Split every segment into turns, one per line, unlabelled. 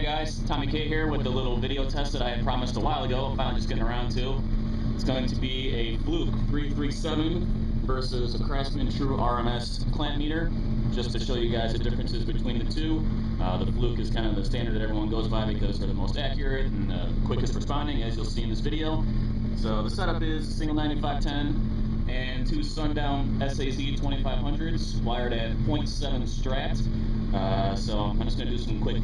Hey guys, Tommy K here with the little video test that I had promised a while ago. I'm finally just getting around to. It's going to be a Fluke 337 versus a Craftsman True RMS clamp meter, just to show you guys the differences between the two. The Fluke is kind of the standard that everyone goes by because they're the most accurate and the quickest responding, as you'll see in this video. So the setup is a single 9510 and two Sundown SAZ 2500s wired at 0.7 strat. So I'm just going to do some quick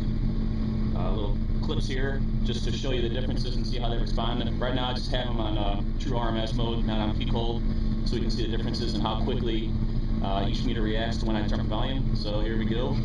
little clips here just to show you the differences and see how they respond. And right now I just have them on true RMS mode, not on peak hold, so we can see the differences and how quickly each meter reacts to when I turn the volume. So here we go.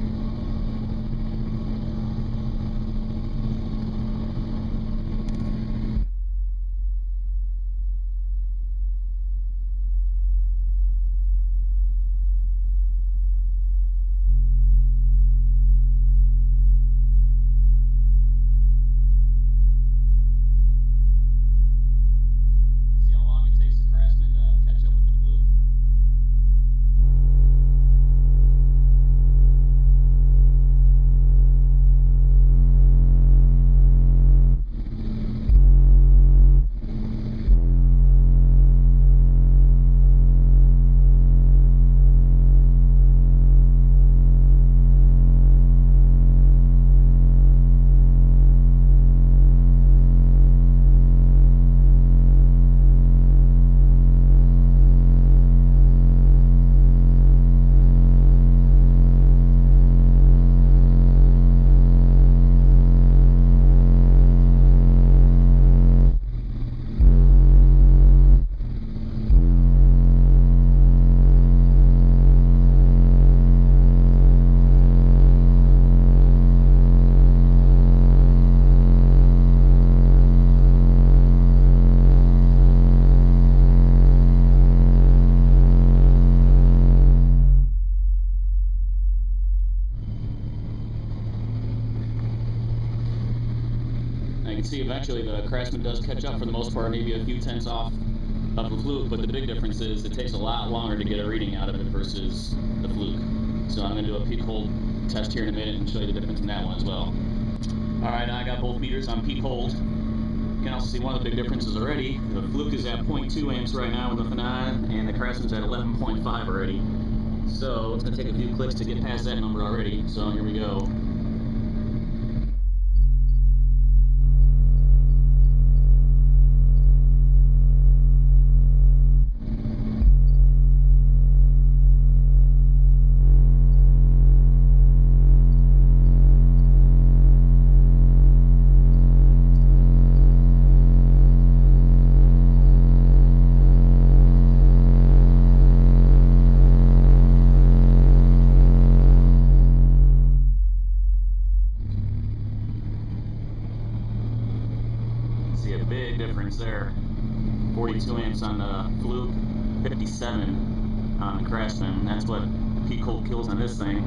You can see eventually the Craftsman does catch up for the most part, maybe a few tenths off of the Fluke, but the big difference is it takes a lot longer to get a reading out of it versus the Fluke. So I'm going to do a peak hold test here in a minute and show you the difference in that one as well. Alright, now I got both meters on peak hold. You can also see one of the big differences already. The Fluke is at 0.2 amps right now with nothing on, and the Craftsman's at 11.5 already. So it's going to take a few clicks to get past that number already, so here we go. See a big difference there. 42 amps on the Fluke, 57 on the Craftsman. That's what peak hold kills on this thing.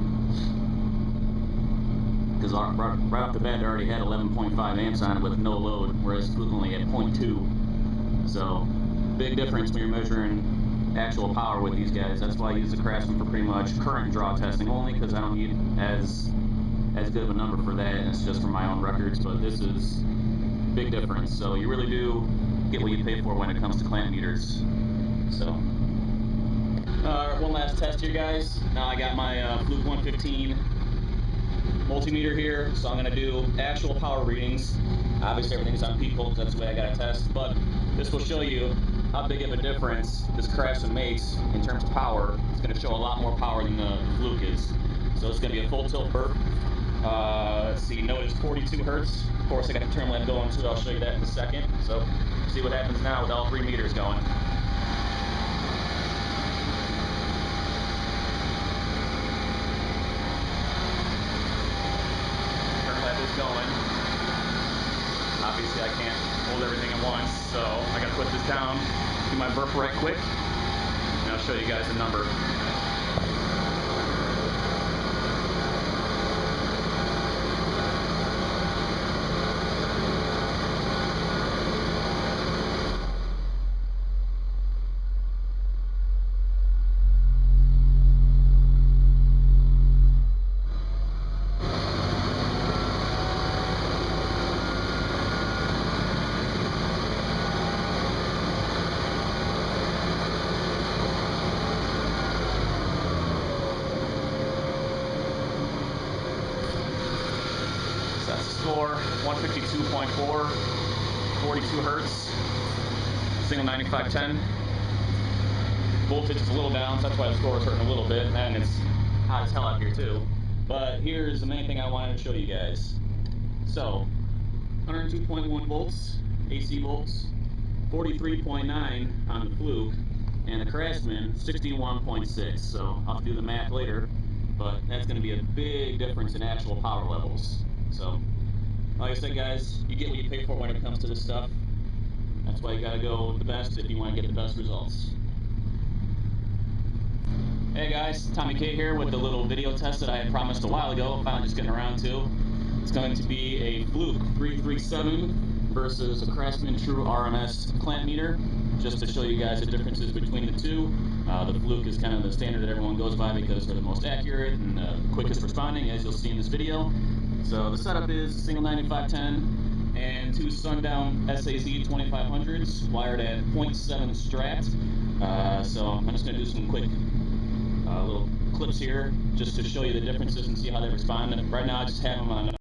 Because right off the bat, it already had 11.5 amps on it with no load, whereas Fluke only had 0.2. So big difference when you're measuring actual power with these guys. That's why I use the Craftsman for pretty much current draw testing only, because I don't need as good of a number for that. It's just for my own records. But this is big difference. So you really do get what you pay for when it comes to clamp meters. So one last test here, guys. Now I got my Fluke 115 multimeter here, so I'm going to do actual power readings. Obviously everything's on peak hold, that's the way I got to test, but this will show you how big of a difference this Craftsman makes in terms of power. It's going to show a lot more power than the Fluke is. So it's going to be a full tilt burp. Let's see, note it's 42 hertz. Of course, I got the term lamp going too. I'll show you that in a second. So, see what happens now with all three meters going. Term lamp is going. Obviously, I can't hold everything at once, so I got to put this down, do my burp right quick, and I'll show you guys the number. score 152.4, 42 hertz, single 9510. Voltage is a little down, so that's why the score is hurting a little bit, and it's hot as hell out here too. But here's the main thing I wanted to show you guys. So, 102.1 volts, AC volts, 43.9 on the Fluke, and the Craftsman 61.6. So I'll have to do the math later, but that's going to be a big difference in actual power levels. So, like I said, guys, you get what you pay for when it comes to this stuff. That's why you got to go with the best if you want to get the best results. Hey guys, Tommy K here with the little video test that I had promised a while ago. Finally just getting around to. It's going to be a Fluke 337 versus a Craftsman True RMS clamp meter, just to show you guys the differences between the two. The Fluke is kind of the standard that everyone goes by because they're the most accurate and quickest responding, as you'll see in this video. So the setup is a single 9510 and two Sundown SAZ 2500s wired at 0.7 strat. So I'm just going to do some quick little clips here just to show you the differences and see how they respond. And right now I just have them on